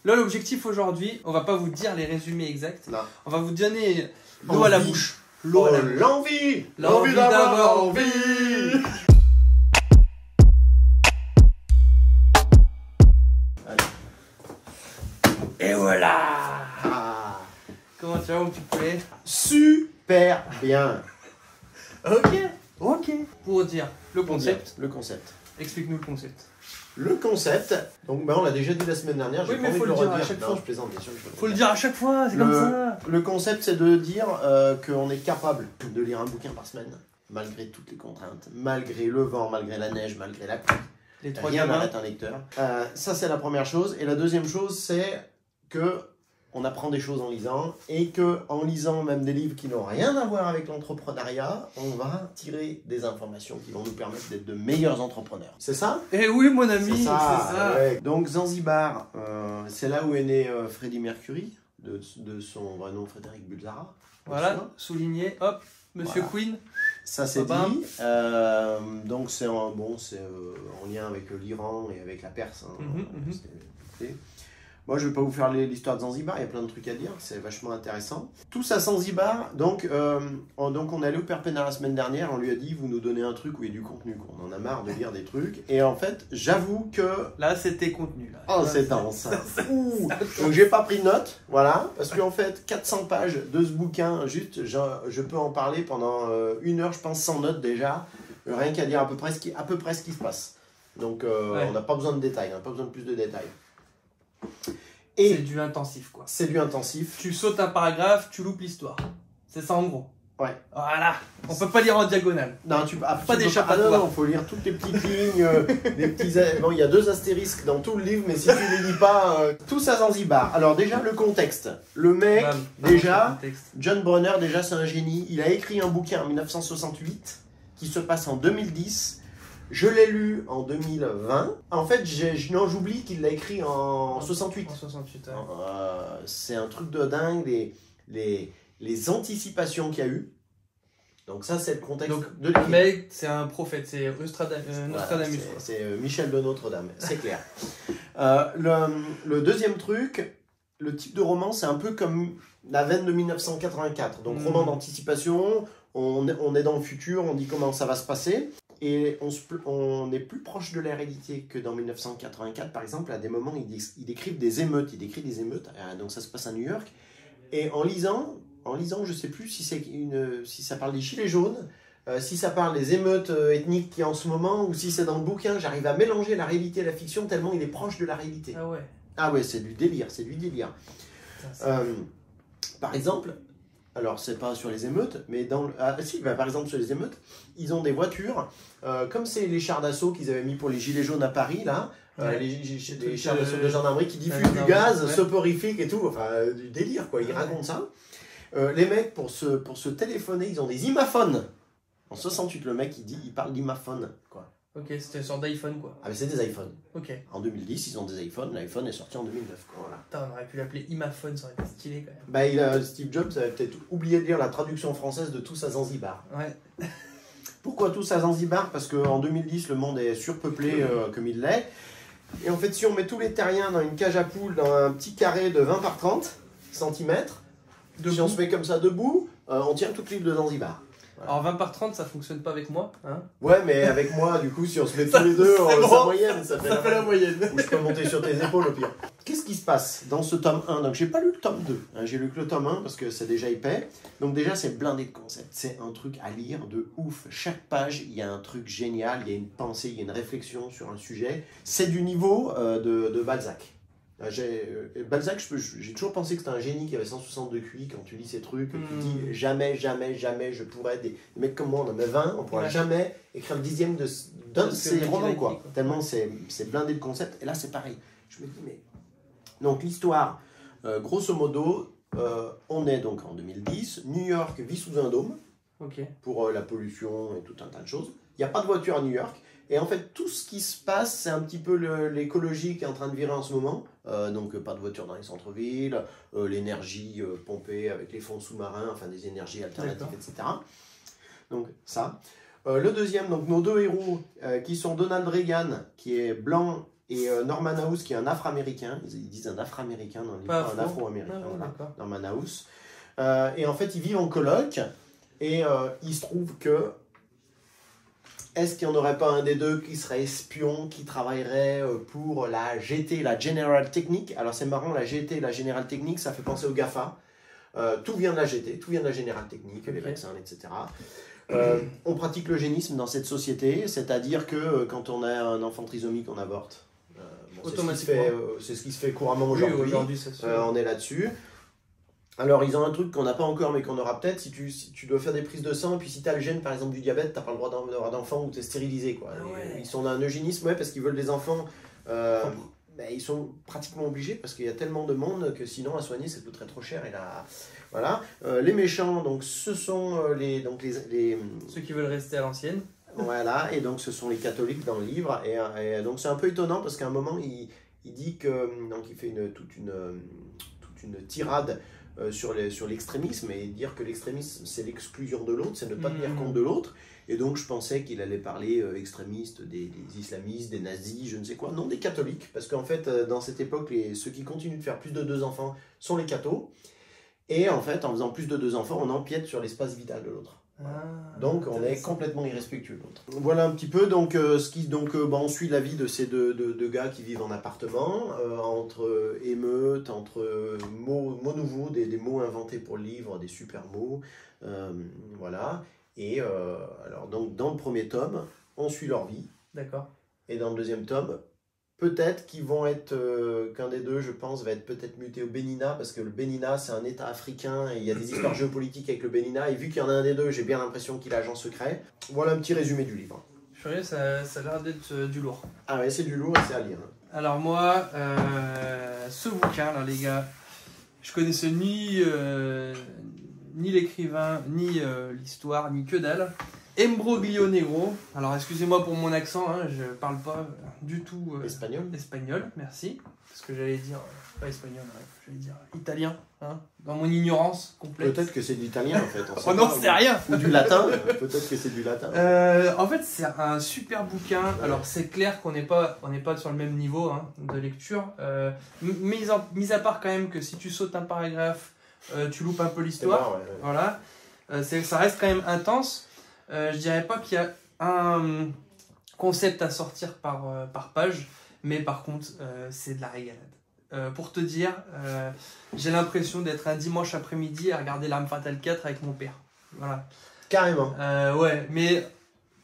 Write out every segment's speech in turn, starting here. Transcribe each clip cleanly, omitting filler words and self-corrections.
Là, l'objectif aujourd'hui, on va pas vous dire les résumés exacts. Non. On va vous donner l'eau à la bouche. L'eau à la bouche. L'envie. L'envie d'avoir envie. Et voilà. Ah. Comment tu vas, mon petit poulet? Super bien. Ok. Pour dire le concept, Le concept. explique-nous le concept. Le concept, donc on l'a déjà dit la semaine dernière, Oui, j'ai mais pas envie faut de le le dire à redire. chaque Non, fois. je plaisante, bien sûr. Je Faut le dire à chaque fois, c'est comme ça. Le concept, c'est de dire qu'on est capable de lire un bouquin par semaine, malgré toutes les contraintes, malgré le vent, malgré la neige, malgré la pluie. Les trois Rien gamins. n'arrête un lecteur. Ça, c'est la première chose. Et la deuxième chose, c'est que on apprend des choses en lisant, et que en lisant même des livres qui n'ont rien à voir avec l'entrepreneuriat, on va tirer des informations qui vont nous permettre d'être de meilleurs entrepreneurs. C'est ça? Eh oui, mon ami, C'est c'est ça. ça. Ouais. Donc Zanzibar, c'est là où est né Freddie Mercury, de son vrai nom Frédéric Bulzara. Voilà, souligné, hop, Monsieur Voilà. Queen. Ça c'est Bam. dit. Donc c'est en lien avec l'Iran et avec la Perse. Hein. C'est- Moi, je ne vais pas vous faire l'histoire de Zanzibar, il y a plein de trucs à dire, c'est vachement intéressant. Tous à Zanzibar, donc on est allé au Père Pénard la semaine dernière, on lui a dit, vous nous donnez un truc où il y a du contenu, quoi. On en a marre de lire des trucs. Et en fait, j'avoue que... Là, c'était contenu. Là. Oh, c'est dense. Ouh. Donc, j'ai pas pris de notes, voilà, parce qu'en fait, 400 pages de ce bouquin, juste, je peux en parler pendant 1 heure, je pense, sans notes déjà, rien qu'à dire à peu près ce qui se passe. Donc, Ouais. on n'a pas besoin de détails, on n'a pas besoin de plus de détails. C'est Et du intensif, quoi. c'est du intensif. Tu sautes un paragraphe, tu loupes l'histoire. C'est ça en gros. Ouais. Voilà. On peut pas lire en diagonale. Non, Pas tu peux d'échappatoire. Ah non, faut lire toutes les petites lignes, les petits. Bon, il y a 2 astérisques dans tout le livre, mais si tu les lis pas, tous à Zanzibar. Alors déjà le contexte. Le mec, Bam. déjà, Le texte. John Brunner, déjà c'est un génie. Il a écrit un bouquin en 1968 qui se passe en 2010. Je l'ai lu en 2020. En fait, j'oublie qu'il l'a écrit en 68. En 68, ouais. C'est un truc de dingue, les anticipations qu'il y a eu. Donc ça, c'est le contexte Donc, de le l'équipe. mec, c'est un prophète, c'est Nostradamus. Voilà, quoi. c'est Michel de Notre-Dame, c'est clair. Le deuxième truc, le type de roman, c'est un peu comme la veine de 1984. Donc roman d'anticipation, on est dans le futur, on dit comment ça va se passer. Et on est plus proche de la réalité que dans 1984, par exemple. À des moments, ils décrivent des émeutes. Ils décrivent des émeutes, donc ça se passe à New York. Et en lisant, je ne sais plus si ça parle des gilets jaunes, si ça parle des émeutes ethniques qu'il y a en ce moment, ou si c'est dans le bouquin. J'arrive à mélanger la réalité et la fiction tellement il est proche de la réalité. Ah ouais. Ah ouais, c'est du délire, c'est du délire. Putain, Par exemple, alors c'est pas sur les émeutes, mais par exemple sur les émeutes, ils ont des voitures, comme c'est les chars d'assaut qu'ils avaient mis pour les gilets jaunes à Paris, là, Ouais. les chars d'assaut de gendarmerie qui diffusent du gaz soporifique et tout, enfin du délire quoi, ils racontent ça. Les mecs, pour se téléphoner, ils ont des imaphones. En 68, le mec, il parle d'imaphone, quoi. Ok, c'était sur d'iPhone, quoi. Ah mais c'est des iPhones. Ok. En 2010, ils ont des iPhones, l'iPhone est sorti en 2009, quoi, voilà. Putain, on aurait pu l'appeler iMaphone, ça aurait été stylé quand même. Bah, Steve Jobs avait peut-être oublié de lire la traduction française de Tous à Zanzibar. Ouais. Pourquoi Tous à Zanzibar? Parce qu'en 2010, le monde est surpeuplé comme il l'est. Et en fait, si on met tous les terriens dans une cage à poules, dans un petit carré de 20 par 30 cm, si on se met comme ça debout, on tient toute l'île de Zanzibar. Alors 20 par 30, ça fonctionne pas avec moi, hein. Ouais, mais avec moi, du coup, si on se met tous les deux, c'est c'est bon. moyenne, ça fait la moyenne. Ou je peux monter sur tes épaules au pire. Qu'est-ce qui se passe dans ce tome 1? Donc j'ai pas lu le tome 2, hein, j'ai lu que le tome 1 parce que c'est déjà épais. Donc déjà c'est blindé de concepts, c'est un truc à lire de ouf. Chaque page, il y a un truc génial, il y a une pensée, il y a une réflexion sur un sujet. C'est du niveau de Balzac. Balzac, j'ai toujours pensé que c'était un génie qui avait 162 QI quand tu lis ces trucs. Tu dis jamais, jamais, jamais je pourrais. Des mecs comme moi, on en a 20, on pourra jamais écrire le 10e d'un de ces romans, quoi. Tellement c'est blindé de concepts. Et là, c'est pareil. Je me dis, mais. Donc, l'histoire, grosso modo, on est donc en 2010. New York vit sous un dôme pour la pollution et tout un tas de choses. Il n'y a pas de voiture à New York. Et en fait, tout ce qui se passe, c'est un petit peu l'écologie qui est en train de virer en ce moment. Donc, pas de voiture dans les centres-villes, l'énergie pompée avec les fonds sous-marins, enfin des énergies alternatives, etc. Donc, ça. Le deuxième, donc nos deux héros, qui sont Donald Reagan, qui est blanc Et Norman House, qui est un Afro-américain, ils disent un Afro-américain dans le livre, un Afro-américain, voilà, Norman House. Et en fait, ils vivent en coloc, et il se trouve que, est-ce qu'il n'y en aurait pas un des deux qui serait espion, qui travaillerait pour la GT, la General Technique? Alors c'est marrant, la GT, la General Technique, ça fait penser au GAFA. Tout vient de la GT, tout vient de la General Technique, les vaccins, etc. On pratique l'eugénisme dans cette société, c'est-à-dire que quand on a un enfant trisomique, on avorte. C'est ce qui se fait couramment aujourd'hui. Oui, aujourd'hui on est là-dessus. Alors, ils ont un truc qu'on n'a pas encore, mais qu'on aura peut-être. Si tu dois faire des prises de sang, puis si tu as le gène, par exemple, du diabète, tu n'as pas le droit d'avoir d'enfant ou tu es stérilisé. Quoi. Ils sont dans un eugénisme, parce qu'ils veulent des enfants. Ils sont pratiquement obligés, parce qu'il y a tellement de monde que sinon, à soigner, ça coûterait trop cher. Et là, voilà. Les méchants, donc, ce sont ceux qui veulent rester à l'ancienne. Voilà, et donc ce sont les catholiques dans le livre. Et donc, c'est un peu étonnant, parce qu'à un moment, il dit que. Donc, il fait toute une tirade. Sur l'extrémisme, et dire que l'extrémisme c'est l'exclusion de l'autre, c'est ne pas tenir compte de l'autre. Et donc je pensais qu'il allait parler extrémistes, des islamistes, des nazis, je ne sais quoi. Non, des catholiques, parce qu'en fait dans cette époque ceux qui continuent de faire plus de 2 enfants sont les cathos, et en fait en faisant plus de 2 enfants on empiète sur l'espace vital de l'autre. Donc on est complètement irrespectueux de l'autre. Voilà un petit peu, donc, on suit la vie de ces deux gars qui vivent en appartement, entre émeutes, entre mots nouveaux, des mots inventés pour le livre, des super mots, voilà. Et alors donc dans le premier tome, on suit leur vie. D'accord. Et dans le deuxième tome, peut-être qu'ils vont être, qu'un des deux, je pense, va être peut-être muté au Bénina, parce que le Bénina, c'est un État africain, et il y a des histoires géopolitiques avec le Bénina, et vu qu'il y en a un des deux, j'ai bien l'impression qu'il est agent secret. Voilà un petit résumé du livre. Curieux, ça a l'air d'être du lourd. Ah ouais, c'est du lourd et c'est à lire. Alors moi, ce bouquin, là, les gars, je connaissais ni l'écrivain, ni l'histoire, ni que dalle. Imbroglio Negro. Alors excusez-moi pour mon accent, hein, je parle pas du tout espagnol, merci. Parce que j'allais dire, pas espagnol, j'allais dire italien, hein, dans mon ignorance complète. Peut-être que c'est de l'italien en fait. Oh non, c'est rien. Ou du latin, peut-être que c'est du latin. En fait, c'est un super bouquin. Ouais. Alors c'est clair qu'on n'est pas sur le même niveau de lecture. Mis à part quand même que si tu sautes un paragraphe, tu loupes un peu l'histoire. Ouais. Voilà. Ça reste quand même intense. Je dirais pas qu'il y a un concept à sortir par page, mais par contre, c'est de la régalade. Pour te dire, j'ai l'impression d'être un dimanche après-midi à regarder L'Arme Fatale 4 avec mon père. Voilà. Carrément. Ouais, mais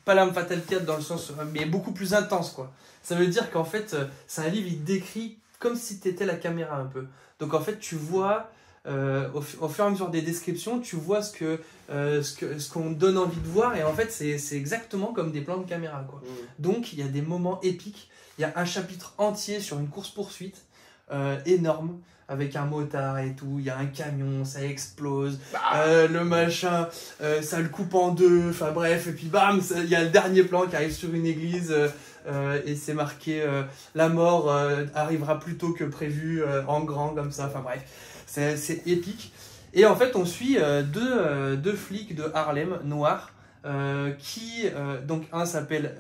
pas L'Arme Fatale 4 dans le sens, mais beaucoup plus intense, quoi. Ça veut dire qu'en fait, c'est un livre, il décrit comme si tu étais la caméra un peu. Donc en fait, tu vois... au fur et à mesure des descriptions, tu vois ce qu'on donne envie de voir, et en fait c'est exactement comme des plans de caméra, quoi. Donc il y a des moments épiques, il y a un chapitre entier sur une course-poursuite énorme avec un motard et tout, il y a un camion, ça explose, le machin, ça le coupe en deux, enfin bref, et puis bam, il y a le dernier plan qui arrive sur une église et c'est marqué la mort arrivera plus tôt que prévu en grand comme ça, enfin bref. C'est épique. Et en fait, on suit deux flics de Harlem, noirs, qui, donc un s'appelle,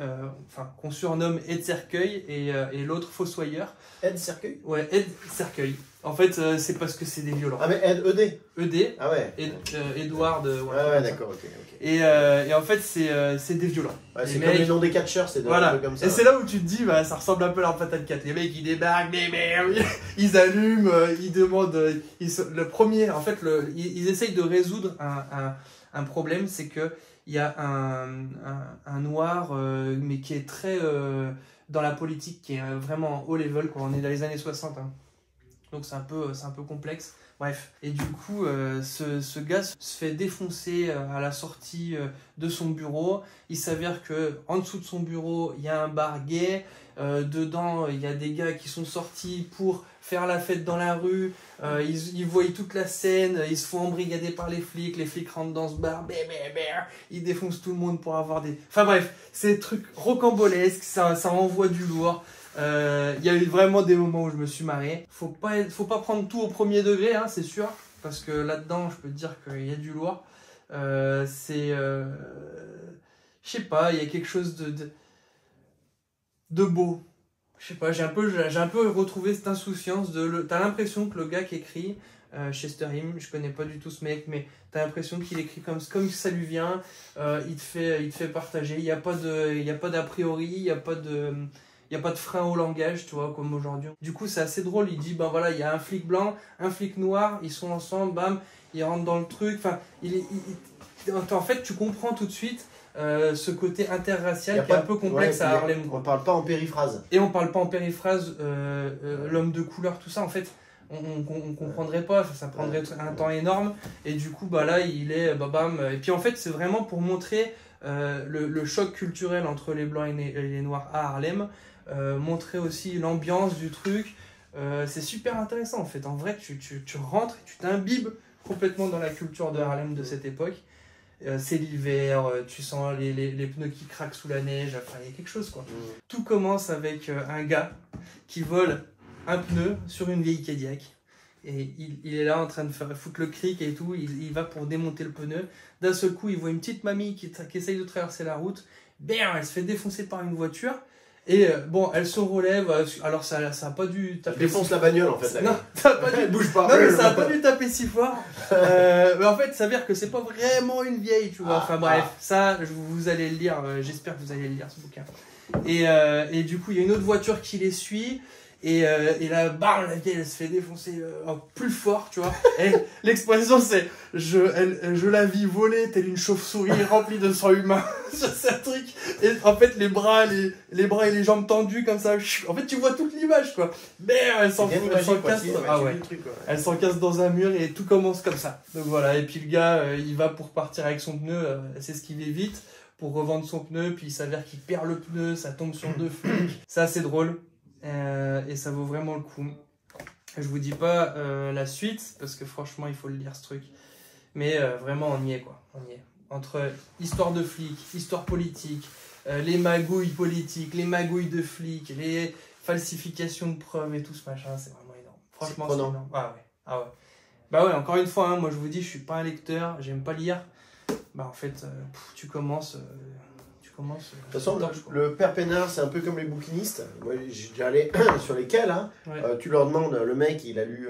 qu'on surnomme Ed Cercueil et l'autre Fossoyeur. Ed Cercueil ? Ouais, Ed Cercueil. En fait, c'est parce que c'est des violents. Ah, mais Ed, ED ? ED. Ah ouais. Edward. Ouais, d'accord, ok. Et en fait, c'est des violents. Ouais, c'est comme les noms des catcheurs, c'est voilà. Un peu comme ça. Et c'est là où tu te dis, ça ressemble un peu à l'Arme Fatale 4. Les mecs, ils débarquent, ils allument, ils demandent. Le premier, en fait, ils essayent de résoudre un problème, c'est que il y a un noir, mais qui est très dans la politique, qui est vraiment haut level, quand on est dans les années 60. Donc c'est un peu complexe. Bref. Et du coup, ce gars se fait défoncer à la sortie de son bureau. Il s'avère qu'en dessous de son bureau, il y a un bar gay. Dedans, il y a des gars qui sont sortis pour faire la fête dans la rue. Ils voient toute la scène. Ils se font embrigader par les flics. Les flics rentrent dans ce bar. Ils défoncent tout le monde pour avoir des... Enfin bref, c'est des trucs rocambolesques. Ça envoie du lourd. Il y a eu vraiment des moments où je me suis marré. Faut pas prendre tout au premier degré, c'est sûr, parce que là-dedans, je peux te dire qu'il y a du lourd. Je sais pas, il y a quelque chose de beau. Je sais pas, j'ai un peu retrouvé cette insouciance t'as l'impression que le gars qui écrit, Chester Hill, je connais pas du tout ce mec, mais t'as l'impression qu'il écrit comme ça lui vient, il te fait partager, il y a pas d'a priori, il y a pas de frein au langage, tu vois, comme aujourd'hui. Du coup, c'est assez drôle, il dit, ben voilà, il y a un flic blanc, un flic noir, ils sont ensemble, bam, ils rentrent dans le truc, enfin, en fait, tu comprends tout de suite ce côté interracial qui est un peu complexe à Harlem. On parle pas en périphrase. Et on parle pas en périphrase, l'homme de couleur, tout ça, en fait, on comprendrait pas, ça prendrait un temps énorme, et du coup, bah là, il est, bam, et puis en fait, c'est vraiment pour montrer le choc culturel entre les blancs et les noirs à Harlem, montrer aussi l'ambiance du truc, c'est super intéressant, en fait, en vrai, tu rentres, tu t'imbibes complètement dans la culture de Harlem de cette époque. C'est l'hiver, tu sens les pneus qui craquent sous la neige, enfin il y a quelque chose quoi. Tout commence avec un gars qui vole un pneu sur une vieille Cadillac. Et il est là en train de foutre le cric et tout, il va pour démonter le pneu. D'un seul coup, il voit une petite mamie qui essaye de traverser la route. Bam, elle se fait défoncer par une voiture. Et bon, elle se relève, alors ça a pas dû taper. Défonce la bagnole en fait. Non, ça a pas dû... Elle bouge pas. Non, mais ça a pas dû taper si fort. Mais en fait, ça veut dire que c'est pas vraiment une vieille, tu vois. Enfin bref, ça, vous allez le lire, j'espère que vous allez le lire ce bouquin. Et du coup, il y a une autre voiture qui les suit. Et là, bam, la vieille, elle se fait défoncer plus fort, tu vois. L'expression, c'est je la vis voler telle une chauve-souris remplie de sang humain. C'est un truc. Et en fait, les bras et les jambes tendues comme ça. En fait, tu vois toute l'image, quoi. Mais elle s'encasse. Elle s'encasse dans un mur et tout commence comme ça. Donc voilà. Et puis le gars, il va pour partir avec son pneu. C'est ce qu'il évite pour revendre son pneu. Puis il s'avère qu'il perd le pneu. Ça tombe sur 2 flics. C'est assez drôle. Et ça vaut vraiment le coup. Je vous dis pas la suite parce que franchement il faut le lire ce truc, mais vraiment on y est quoi, on y est. Entre histoire de flics, histoire politique, les magouilles politiques, les magouilles de flics, les falsifications de preuves et tout ce machin, c'est vraiment énorme. Franchement c'est énorme. Ah ouais. Bah ouais, encore une fois, hein, moi je vous dis, je suis pas un lecteur, j'aime pas lire. Bah en fait, tu commences. De toute façon, le père Peinard, c'est un peu comme les bouquinistes. Moi, j'ai déjà allé sur lesquels, hein. Tu leur demandes, le mec, il a lu,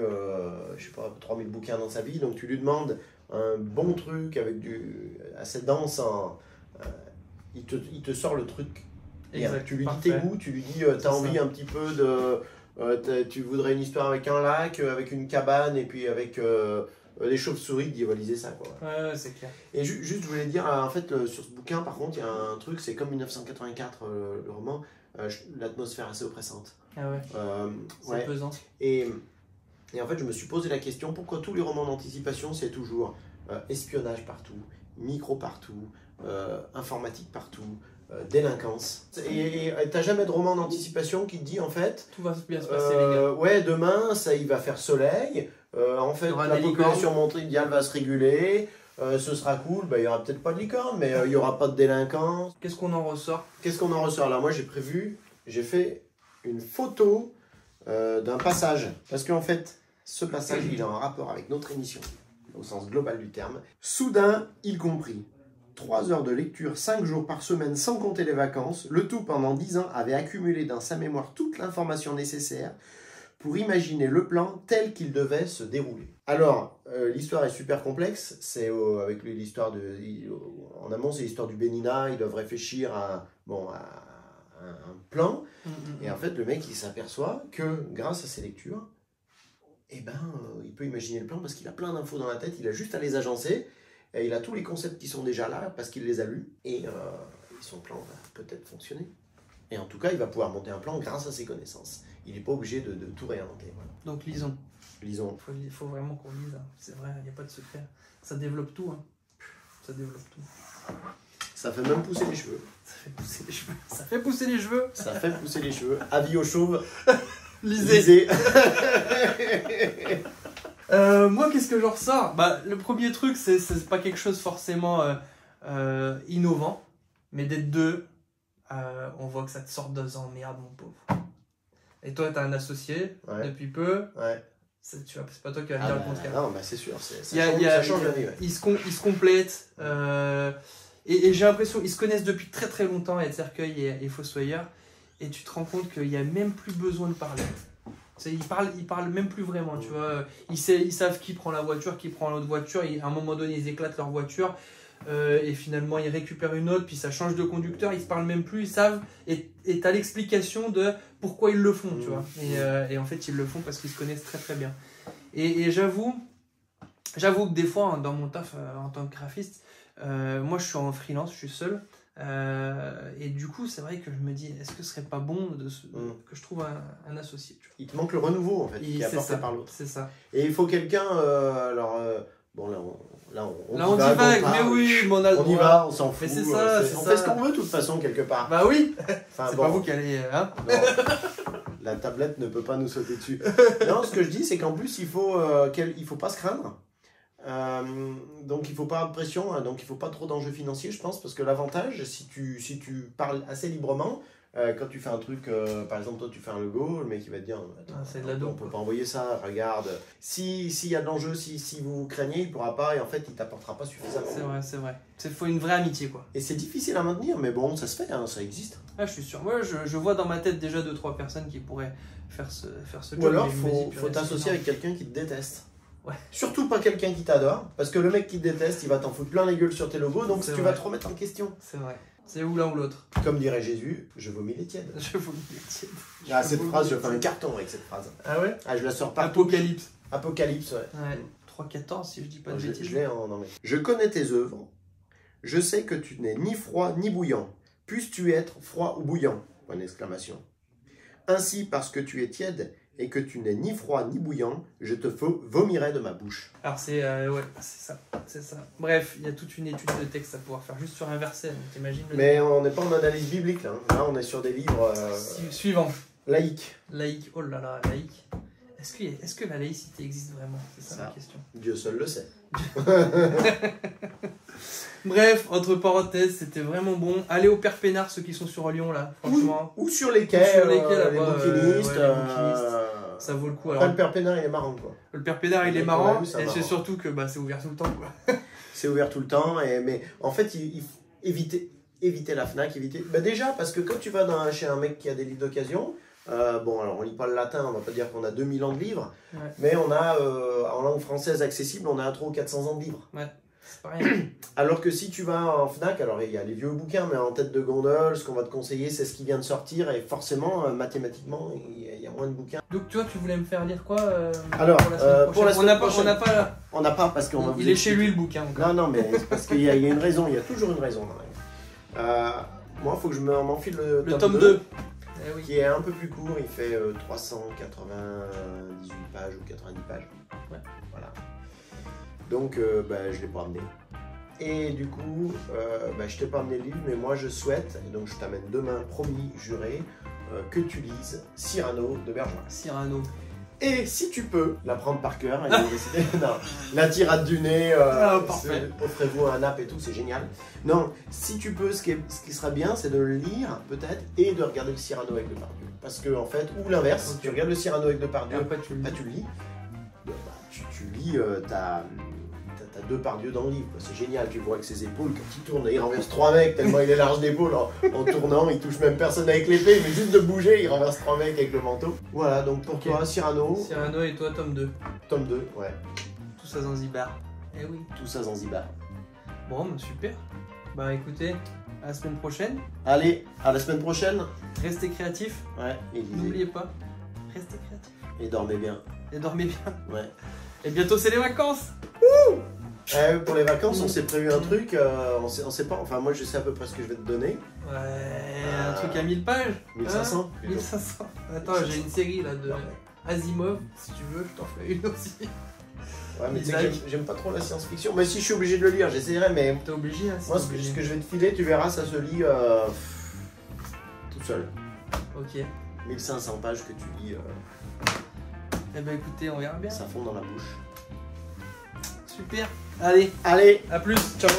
je sais pas, 3000 bouquins dans sa vie, donc tu lui demandes un bon truc avec assez dense, il te sort le truc. Exact, tu lui dis tes goûts, tu lui dis, t'as envie un petit peu de... tu voudrais une histoire avec un lac, avec une cabane, et puis avec... les chauves-souris diaboliser ça quoi. Ouais, c'est clair. Et juste je voulais dire en fait sur ce bouquin par contre il y a un truc, c'est comme 1984 le roman, l'atmosphère assez oppressante. Ah ouais. C'est pesant. Et en fait je me suis posé la question pourquoi tous les romans d'anticipation c'est toujours espionnage partout, micro partout, informatique partout, délinquance. Et t'as jamais de roman d'anticipation qui te dit en fait tout va bien se passer les gars. Ouais, demain ça il va faire soleil. En fait, la population mondiale va se réguler, ce sera cool, il n'y aura peut-être pas de licorne, mais il n'y aura pas de délinquance. Qu'est-ce qu'on en ressort? Là, moi j'ai fait une photo d'un passage, parce qu'en fait, ce passage, il est en rapport avec notre émission, au sens global du terme. Soudain, il comprit. 3 heures de lecture, 5 jours par semaine, sans compter les vacances, le tout pendant 10 ans, avait accumulé dans sa mémoire toute l'information nécessaire pour imaginer le plan tel qu'il devait se dérouler. Alors, l'histoire est super complexe, c'est avec l'histoire de... En amont, c'est l'histoire du Bénina, ils doivent réfléchir à un plan, et en fait, le mec, il s'aperçoit que, grâce à ses lectures, il peut imaginer le plan parce qu'il a plein d'infos dans la tête, il a juste à les agencer, et il a tous les concepts qui sont déjà là parce qu'il les a lus, et son plan va peut-être fonctionner. Et en tout cas, il va pouvoir monter un plan grâce à ses connaissances. Il n'est pas obligé de tout réinventer. Voilà. Donc lisons. Il faut vraiment qu'on lise. Hein. C'est vrai, il n'y a pas de secret. Ça développe tout. Hein. Ça développe tout. Ça fait même pousser les cheveux. Ça fait pousser les cheveux. Ça fait pousser les cheveux. Avis aux chauves. Lisez. Moi, qu'est-ce que j'en ressors? Le premier truc, c'est pas quelque chose forcément innovant, mais d'être deux. On voit que ça te sort 2 ans, merde mon pauvre. Et toi, t'as un associé depuis peu. Ouais. C'est pas toi qui vas me dire le contraire. Non, c'est sûr. Ça change la vie. Ouais. Ils se complètent. Et j'ai l'impression qu'ils se connaissent depuis très très longtemps, Ed Cercueil et Fossoyeur. et tu te rends compte qu'il n'y a même plus besoin de parler. Ils parlent même plus vraiment, tu vois. Ils savent qui prend la voiture, qui prend l'autre voiture. À un moment donné, ils éclatent leur voiture. Et finalement, ils récupèrent une autre, puis ça change de conducteur. Ils se parlent même plus, ils savent. Et tu as l'explication de pourquoi ils le font, tu vois. Et en fait, ils le font parce qu'ils se connaissent très très bien. Et j'avoue que des fois, dans mon taf en tant que graphiste, moi je suis en freelance, je suis seul. Et du coup, c'est vrai que je me dis, est-ce que ce serait pas bon que je trouve un associé, tu vois. Il te manque le renouveau en fait, qui est apporté par l'autre. C'est ça. Et il faut quelqu'un. Bon, là, on divague, mais oui, mais on a le droit. On y va, on s'en fout. Mais c'est ça, on fait ce qu'on veut de toute façon, quelque part. Bah oui, enfin, c'est pas vous qui allez. Hein, la tablette ne peut pas nous sauter dessus. Non, ce que je dis, c'est qu'en plus, il faut pas se craindre. Donc il faut pas de pression, hein, donc il faut pas trop d'enjeux financiers, je pense, parce que l'avantage, si tu parles assez librement, quand tu fais un truc, par exemple toi tu fais un logo, le mec il va te dire c'est de la dope, on peut pas envoyer ça, regarde, s'il y a de l'enjeu, si vous craignez, il pourra pas, et en fait il t'apportera pas suffisamment. C'est vrai, il faut une vraie amitié, quoi. Et c'est difficile à maintenir, mais bon, ça se fait, hein, ça existe. Ah, je suis sûr, moi je vois dans ma tête déjà 2-3 personnes qui pourraient faire ce job. Ou alors faut t'associer avec quelqu'un qui te déteste. Ouais. Surtout pas quelqu'un qui t'adore, parce que le mec qui te déteste, il va t'en foutre plein la gueule sur tes logos, donc tu vas te remettre en question. C'est vrai. C'est ou l'un ou l'autre. Comme dirait Jésus, je vomis les tièdes. Je vomis les tièdes. Ah, cette phrase, je fais un carton avec cette phrase. Ah ouais? Ah, je la sors partout. Apocalypse, ouais. 3-14 si je dis pas de bêtises. Je l'ai en anglais. Je connais tes œuvres, je sais que tu n'es ni froid ni bouillant. Puisses-tu être froid ou bouillant? Point d'exclamation. Ainsi, parce que tu es tiède, et que tu n'es ni froid ni bouillant, je te vomirai de ma bouche. Alors c'est ça. Bref, il y a toute une étude de texte à pouvoir faire juste sur un verset, t'imagines. Mais on n'est pas en analyse biblique là. Là on est sur des livres suivants. Laïques. Oh là là, laïque. Est-ce que la laïcité existe vraiment? C'est ça la question. Dieu seul le sait. Bref, entre parenthèses, c'était vraiment bon. Allez au Père Pénard, ceux qui sont sur Lyon là, franchement. Ou sur les quais, les bouquinistes. Ça vaut le coup. Alors, le Père Pénard il est marrant quoi. Le Père Pénard il est marrant, et c'est surtout que c'est ouvert tout le temps quoi. C'est ouvert tout le temps, mais en fait il faut éviter la FNAC, déjà parce que quand tu vas chez un mec qui a des livres d'occasion, bon alors on lit pas le latin, on va pas dire qu'on a 2000 ans de livres, mais on a en langue française accessible, on a 300 ou 400 ans de livres. Ouais. C'est pas rien. Alors que si tu vas en FNAC, alors il y a les vieux bouquins, mais en tête de gondole, ce qu'on va te conseiller, c'est ce qui vient de sortir, et forcément, mathématiquement, il y a moins de bouquins. Donc toi, tu voulais me faire lire quoi alors, pour la semaine prochaine, on n'a pas parce qu'on va il est chez lui le bouquin. Encore. Non, mais c'est parce qu'il y a une raison, il y a toujours une raison. Moi, il faut que je m'enfile le tome 2. Eh oui. Qui est un peu plus court, il fait 398 pages ou 90 pages. Ouais. Voilà. Donc, je ne l'ai pas amené. Et du coup, je t'ai pas amené le livre, mais moi je souhaite, et donc je t'amène demain, promis, juré, que tu lises Cyrano de Bergerac. Cyrano. Et si tu peux, la prendre par cœur, la tirade du nez, offrez-vous un app et tout, c'est génial. Non, si tu peux, ce qui serait bien, c'est de le lire peut-être et de regarder le Cyrano avec Depardieu. Parce que en fait, ou l'inverse, tu regardes le Cyrano avec Depardieu, après tu le lis, tu lis t'as Depardieu dans le livre, c'est génial, tu vois avec ses épaules, quand il tourne, il renverse 3 mecs tellement il est large d'épaule en tournant, il touche même personne avec l'épée, mais juste de bouger, il renverse 3 mecs avec le manteau. Voilà, donc pour toi, Cyrano. Cyrano et toi, tome 2. Tome 2, ouais. Tout ça Zanzibar. Eh oui. Tout ça Zanzibar. Bon, super. Bah écoutez, à la semaine prochaine. Allez, à la semaine prochaine. Restez créatifs. Ouais, et n'oubliez pas, restez créatifs. Et dormez bien. Et dormez bien. Ouais. Et bientôt c'est les vacances. Wouh! Pour les vacances, on s'est prévu un truc, on sait pas, enfin moi je sais à peu près ce que je vais te donner. Ouais, un truc à 1000 pages. 1500. 1500. Attends, j'ai une série là de Asimov, si tu veux, je t'en ferai une aussi. Ouais, mais tu sais que j'aime pas trop la science-fiction. Mais si je suis obligé de le lire, j'essaierai, mais. T'es obligé, hein, moi, ce que je vais te filer, tu verras, ça se lit tout seul. Ok. 1500 pages que tu lis. Eh ben écoutez, on verra bien. Ça fond dans la bouche. Super. Allez, à plus. Ciao.